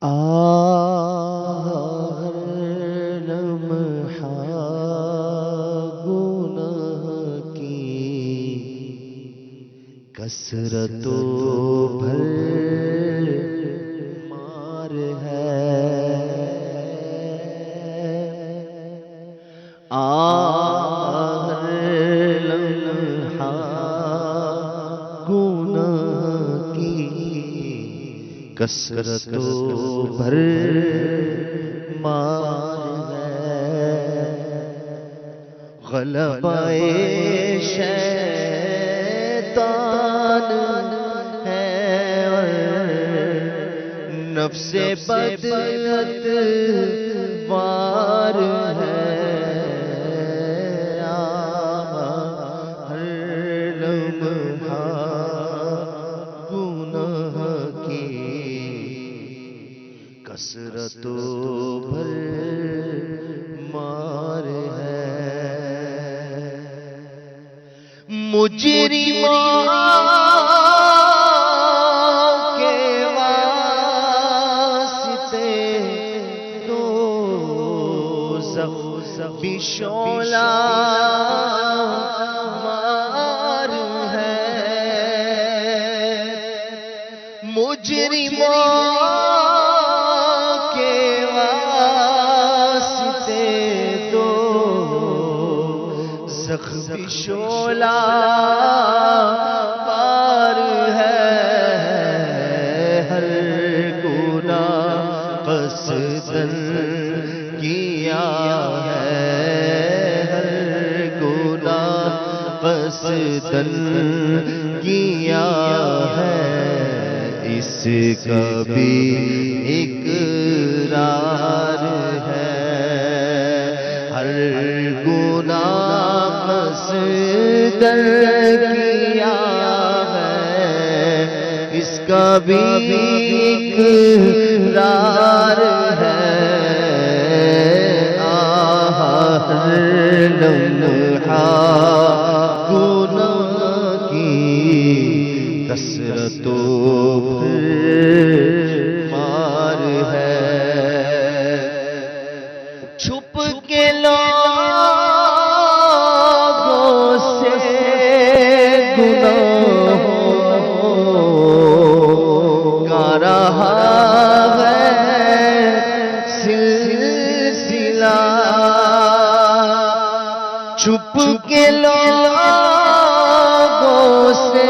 ہر لمحہ گناہ کی کثرت و بھر مار ہے، ہر لمحہ گناہ کی کثرت و بھر مار ہے، غلبہ شیطان ہے اور نفس بدعت وار ہے، ہر لمحہ گناہ کی کثرت و بھر مار ہے، مجرموں کے واسطے دوزخ بھی شعلہ مار ہے، مجرموں کے واسطے دوزخ بھی شعلہ مار ہے، ہر گناہ قصداً کیا ہے، ہر گناہ قصداً کیا ہے، اس کا بھی اقرار ہے، ہر گناہ قصداً کیا ہے، اس کا بھی اقرار ہے، ہر لمحہ گناہ کی کثرت و مار ہے، چھپ کے لوگوں سے گناہوں کا رہا ہے سلسلہ، چھپ کے لوگوں سے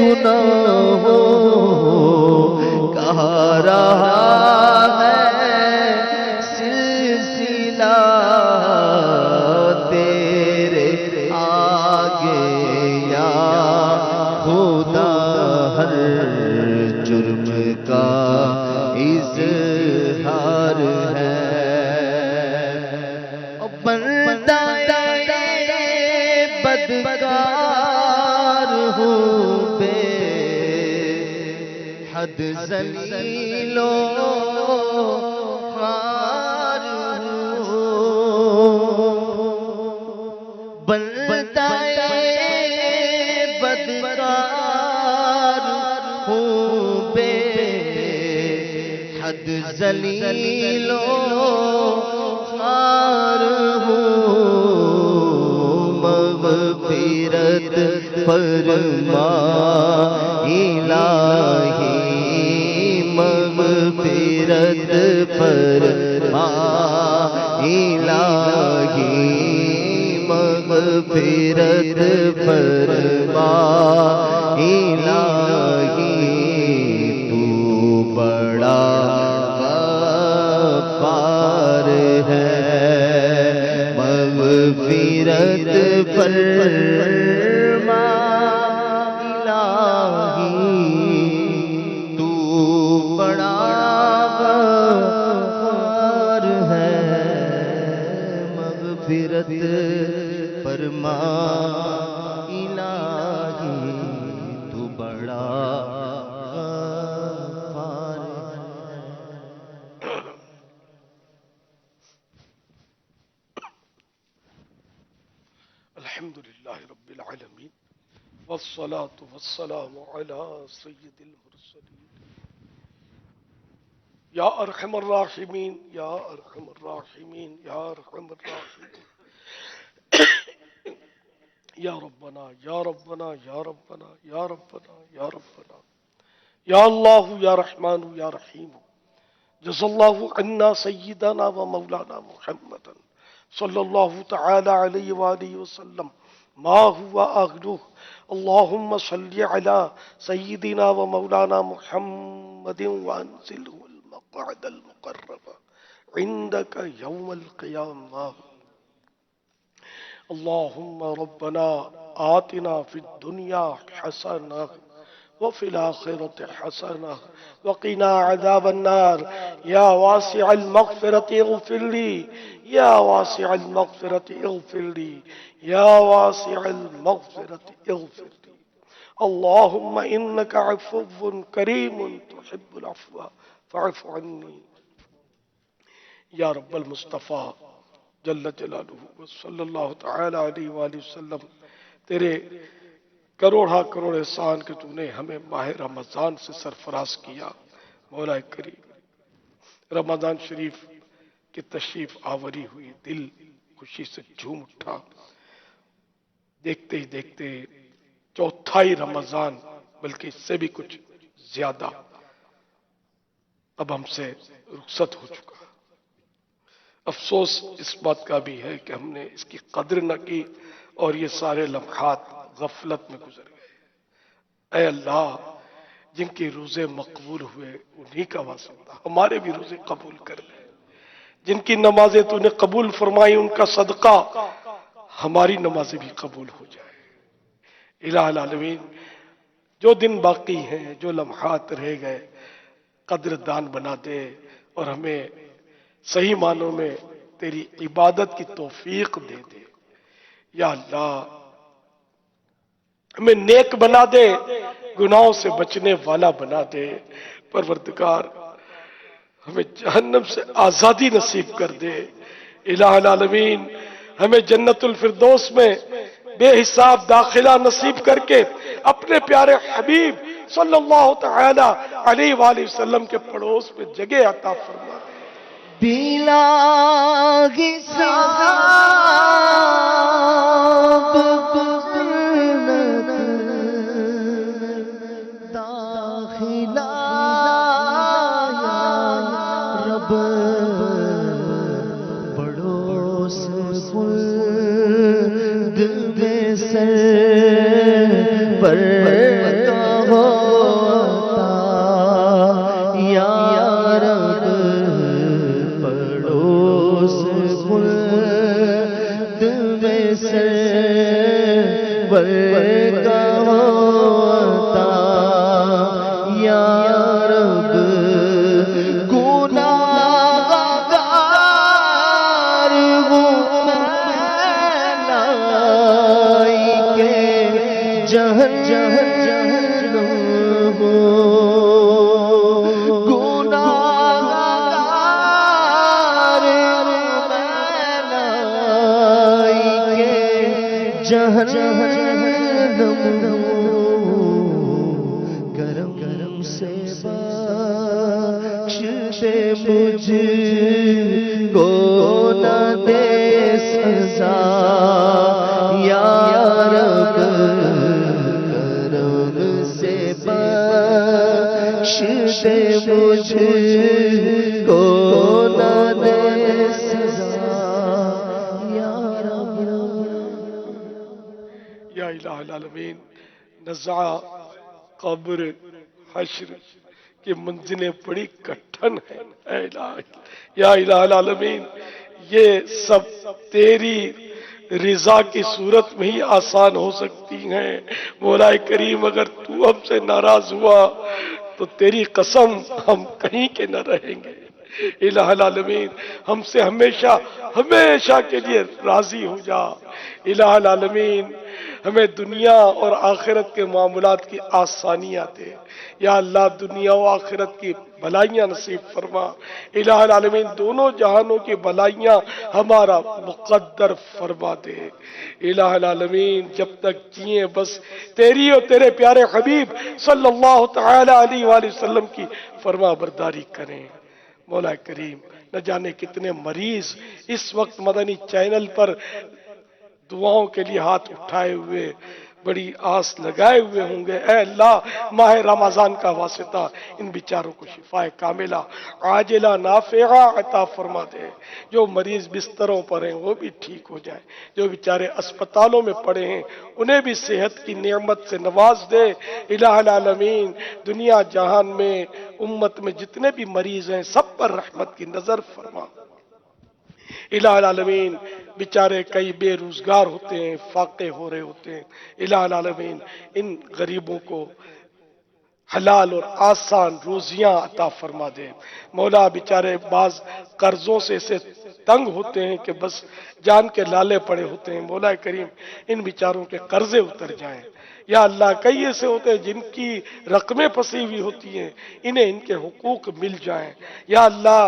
گناہوں کا رہا ہے سلسلہ، تیرے آگے یا خدا ہر جرم کا اظہار ہے، بندہ بدکار ہوں بے حد ذلیل و خوار ہوں، بندہ بدکار ہوں بے حد ذلیل و خوار ہوں، مغفرت فرما الہی، مغفرت فرما الہی، مغفرت فرما الہی، تو بڑا غفار ہے، مغفرت فرما الہی، تو بڑا غفار ہے، مغفرت فرما الہی، تو بڑا غفار ہے۔ الحمدللہ رب العالمین والصلاة والسلام علی سید المرسلین یا ارحم الراحمین یا ارحم الراحمین یا ارحم الراحمین یا ربنا یا ربنا یا ربنا یا ربنا یا ربنا یا اللہ یا رحمان یا رحیم جزا اللہ عنا سیدنا و مولانا محمد صلی اللہ تعالی علیہ وآلہ وسلم ما ہوا اہلہ اللہم صلی علی سیدنا و مولانا محمد وانزلہ المقعد المقرب عندک یوم القیامہ اللہم ربنا آتنا فی الدنیا حسنہ وفي الآخرة حسنة وقنا عذاب النار يا واسع المغفرة اغفر لي يا واسع المغفرة اغفر لي يا واسع المغفرة اغفر لي اللهم إنك عفو كريم تحب العفو فاعف عني یا رب المصطفیٰ جل جلالہ صلی اللہ تعالی علیہ وآلہ وسلم، تیرے کروڑا کروڑ احسان کہ تو نے ہمیں ماہ رمضان سے سرفراز کیا۔ مولا کریم، رمضان شریف کی تشریف آوری ہوئی، دل خوشی سے جھوم اٹھا۔ دیکھتے ہی دیکھتے چوتھائی رمضان، بلکہ اس سے بھی کچھ زیادہ، اب ہم سے رخصت ہو چکا۔ افسوس اس بات کا بھی ہے کہ ہم نے اس کی قدر نہ کی اور یہ سارے لمحات غفلت میں گزر گئے۔ اے اللہ، جن کے روزے مقبول ہوئے انہی کا واسطہ ہمارے بھی روزے قبول کر لے۔ جن کی نمازیں تو نے قبول فرمائی ان کا صدقہ ہماری نمازیں بھی قبول ہو جائے۔ الہ العالمین، جو دن باقی ہیں، جو لمحات رہ گئے، قدردان بنا دے اور ہمیں صحیح معنوں میں تیری عبادت کی توفیق دے دے۔ یا اللہ، ہمیں نیک بنا دے، گناہوں سے بچنے والا بنا دے۔ پروردگار، ہمیں جہنم سے آزادی نصیب کر دے۔ الہ العالمین، ہمیں جنت الفردوس میں بے حساب داخلہ نصیب کر کے اپنے پیارے حبیب صلی اللہ تعالی علیہ وآلہ وسلم کے پڑوس میں جگہ عطا فرما دے۔ بلا حساب جنت داخلہ رب پڑوس خلد میں سر پر ہوتا یا رب پڑوس خلد میں سر پر ہوتا یا رب گناہگار ہوں لائی کے جہنم ہو گناہگار لائی کے جہنم ہو کرم کرم سے بخش دے مجھ کو نہ دے سزا یا رب کرم سے بخش دے مجھ کو نہ دے سزا یا رب۔ یا الہ العالمین، نزع قبر حشر کی منزلیں بڑی کٹھن ہیں۔ اے الہ، یا الہ العالمین، یہ سب تیری رضا کی صورت میں ہی آسان ہو سکتی ہیں۔ مولا کریم، اگر تو ہم سے ناراض ہوا تو تیری قسم ہم کہیں کے نہ رہیں گے۔ الہ العالمین، ہم سے ہمیشہ ہمیشہ کے لیے راضی ہو جا۔ الہ العالمین، ہمیں دنیا اور آخرت کے معاملات کی آسانیاں دے۔ یا اللہ، دنیا و آخرت کی بھلائیاں نصیب فرما۔ الہ العالمین، دونوں جہانوں کی بھلائیاں ہمارا مقدر فرما دے۔ الہ العالمین، جب تک جئیں بس تیری اور تیرے پیارے حبیب صلی اللہ تعالی علیہ وآلہ وسلم کی فرما برداری کریں۔ مولا کریم نہ جانے کتنے مریض اس وقت مدنی چینل پر دعاؤں کے لیے ہاتھ اٹھائے ہوئے بڑی آس لگائے ہوئے ہوں گے۔ اے اللہ ماہ رمضان کا واسطہ ان بیچاروں کو شفا کاملہ عاجلہ نافعہ عطا فرما دے۔ جو مریض بستروں پر ہیں وہ بھی ٹھیک ہو جائے، جو بیچارے اسپتالوں میں پڑے ہیں انہیں بھی صحت کی نعمت سے نواز دے۔ الہ العالمین دنیا جہان میں امت میں جتنے بھی مریض ہیں سب پر رحمت کی نظر فرما۔ الہ العالمین بیچارے کئی بے روزگار ہوتے ہیں، فاقے ہو رہے ہوتے ہیں، الہ العالمین ان غریبوں کو حلال اور آسان روزیاں عطا فرما دے۔ مولا بیچارے بعض قرضوں سے اسے تنگ ہوتے ہیں کہ بس جان کے لالے پڑے ہوتے ہیں، مولا کریم ان بیچاروں کے قرضے اتر جائیں۔ یا اللہ کئی ایسے ہوتے ہیں جن کی رقمیں پھنسی ہوئی ہوتی ہیں، انہیں ان کے حقوق مل جائیں۔ یا اللہ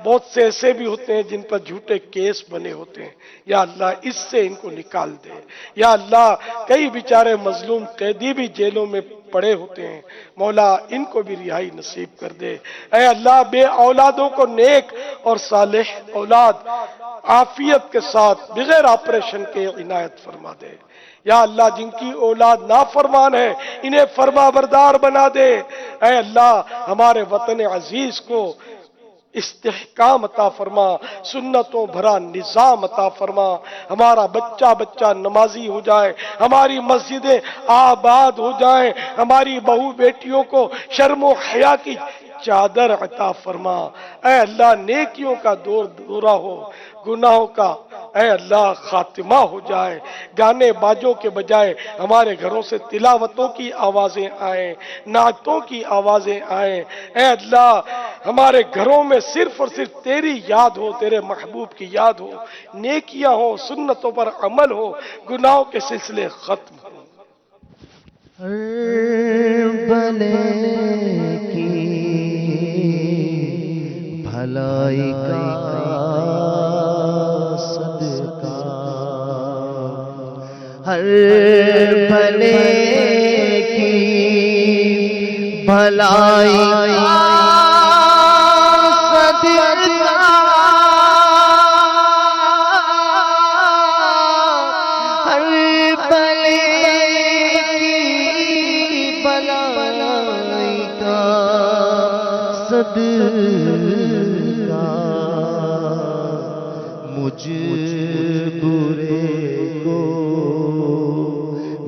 بہت سے ایسے بھی ہوتے ہیں جن پر جھوٹے کیس بنے ہوتے ہیں، یا اللہ اس سے ان کو نکال دے۔ یا اللہ کئی بیچارے مظلوم قیدی بھی جیلوں میں پڑے ہوتے ہیں، مولا ان کو بھی رہائی نصیب کر دے۔ اے اللہ بے اولادوں کو نیک اور صالح اولاد عافیت کے ساتھ بغیر آپریشن کے عنایت فرما دے۔ یا اللہ جن کی اولاد نافرمان ہے انہیں فرما بردار بنا دے۔ اے اللہ ہمارے وطن عزیز کو استحکام عطا فرما، سنتوں بھرا نظام عطا فرما، ہمارا بچہ بچہ نمازی ہو جائے، ہماری مسجدیں آباد ہو جائیں، ہماری بہو بیٹیوں کو شرم و حیا کی چادر عطا فرما۔ اے اللہ نیکیوں کا دور دورہ ہو، گناہوں کا اے اللہ خاتمہ ہو جائے، گانے باجوں کے بجائے ہمارے گھروں سے تلاوتوں کی آوازیں آئیں، نعتوں کی آوازیں آئیں۔ اے اللہ ہمارے گھروں میں صرف اور صرف تیری یاد ہو، تیرے محبوب کی یاد ہو، نیکیاں ہو، سنتوں پر عمل ہو، گناہوں کے سلسلے ختم ہو۔ بھلے کی بھلائی کا صدقہ، ہر بھلے کی بھلائی کا صدقہ، ہر بھلے کی بھلائی کا صدقہ، مجھ برے کو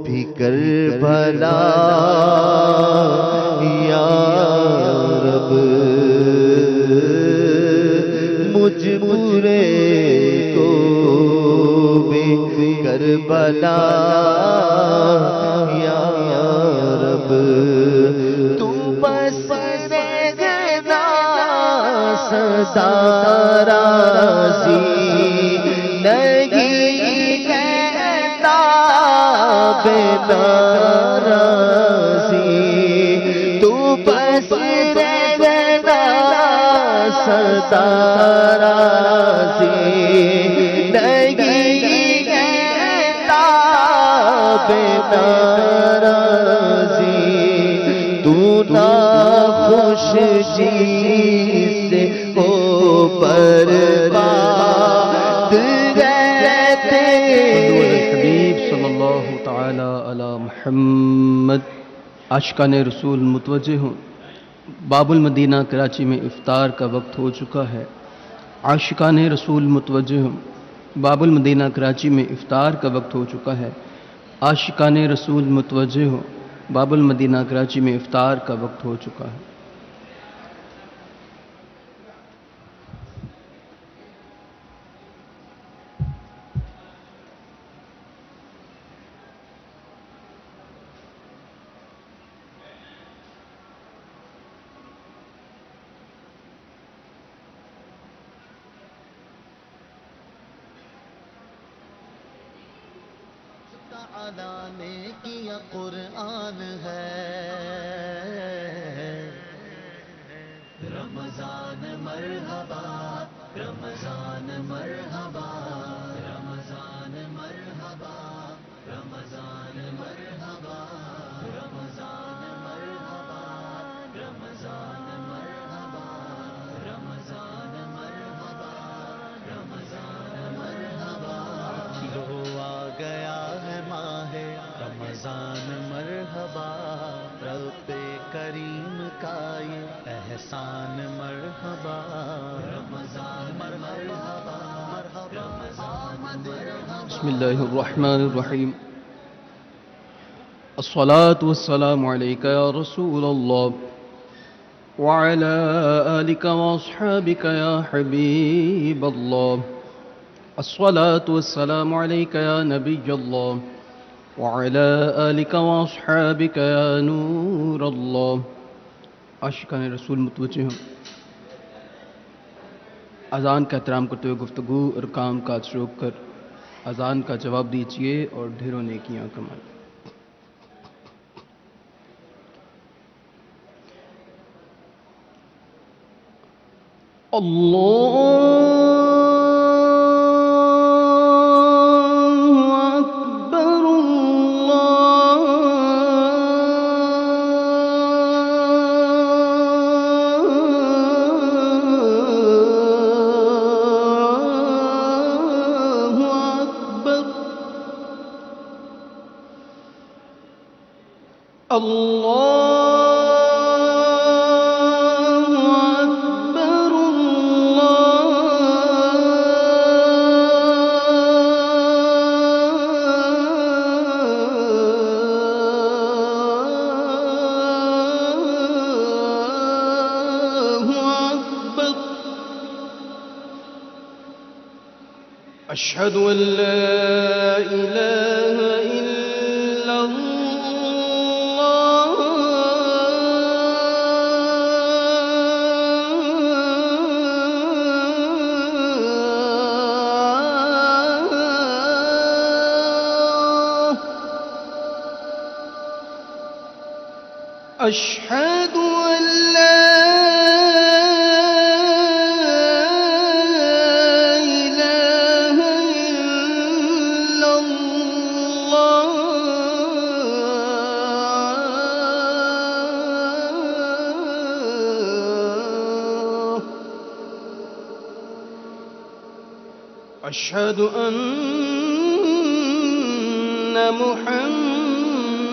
بھی کر بھلا یا رب، مجھ برے کو بھی کر بھلا یا رب، تو بس رہنا سدا راضی نہیں کہتا بے ناراضی، تو بس رہنا سدا راضی نہیں کہتا بے ناراضی، تو نا خوش جی سے ہو برباد رہتے۔ حبیب صلی اللہ تعالی علی محمد۔ عاشقان رسول متوجہ ہوں، باب المدینہ کراچی میں افطار کا وقت ہو چکا ہے۔ عاشقان رسول متوجہ ہوں، باب المدینہ کراچی میں افطار کا وقت ہو چکا ہے۔ عاشقان رسول متوجہ ہوں، باب المدینہ کراچی میں افطار کا وقت ہو چکا ہے۔ تعالیٰ نے کیا قرآن ہے، رمضان مرحبا رمضان مرحبا رمضان مرحبا رمضان مرحبا رمضان مرحبا رمضان مرحبا رمضان کریم کا یہ احسان مرحبا رمضان مرحبا رمضان مرحبا بسم اللہ الرحمن الرحیم الصلاة والسلام عليك يا رسول الله وعلى آلك وأصحابك يا حبيب الله الصلاة والسلام عليك يا نبي الله وعلى آلك وأصحابك يا نور الله عاشقان رسول متوجہ ہوں اذان کا احترام کرتے ہوئے گفتگو اور کام کاج روک کر اذان کا جواب دیجیے اور ڈھیروں نیکیاں کمائیں. اللہ اکبر اللہ اکبر أشهد أن لا إله إلا الله أشهد أن لا أشهد أن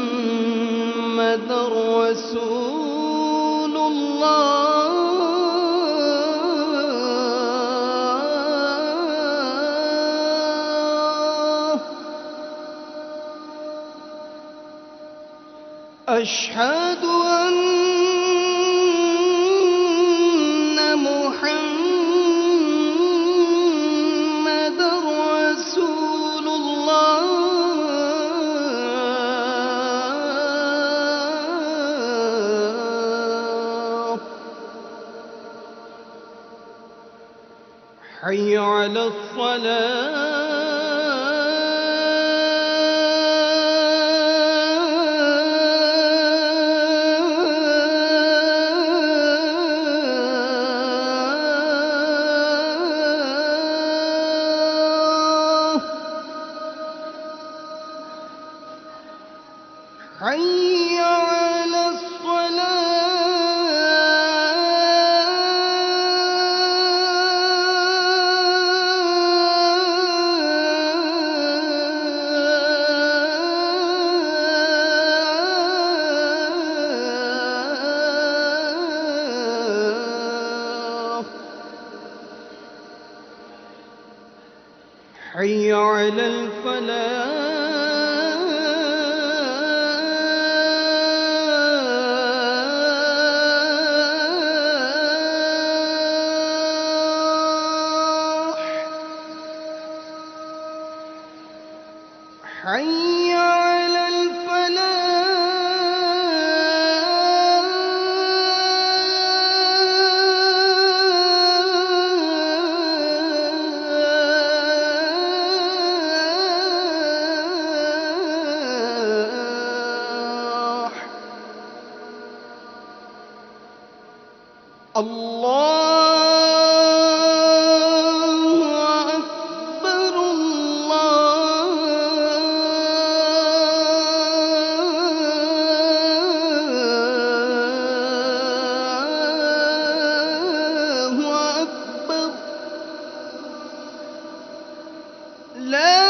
محمد رسول الله أشهد أن محمد رسول الله حي على الصلاة حي على الصلاة حي على الفلاح حي على الفلاح الله أكبر الله أكبر لا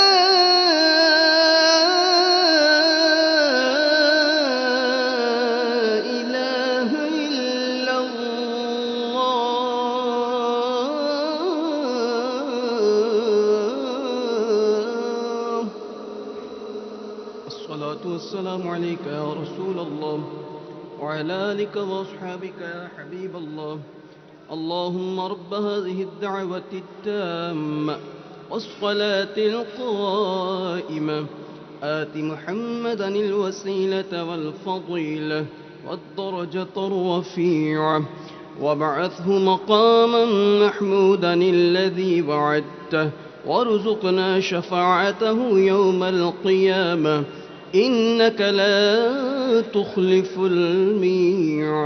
إله والسلام عليك يا رسول الله وعلى آلك وأصحابك يا حبيب الله. اللهم رب هذه الدعوة التامة والصلاة القائمة آت محمدا الوسيلة والفضيلة والدرجة الرفيعة وابعثه مقاما محمودا الذي وعدته وارزقنا شفاعته يوم القيامة إنك لا تخلف الميعاد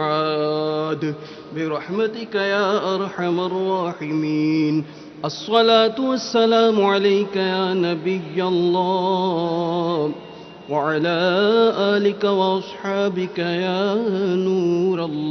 برحمتك يا أرحم الراحمين. الصلاة والسلام عليك يا نبي الله وعلى آلك وأصحابك يا نور الله.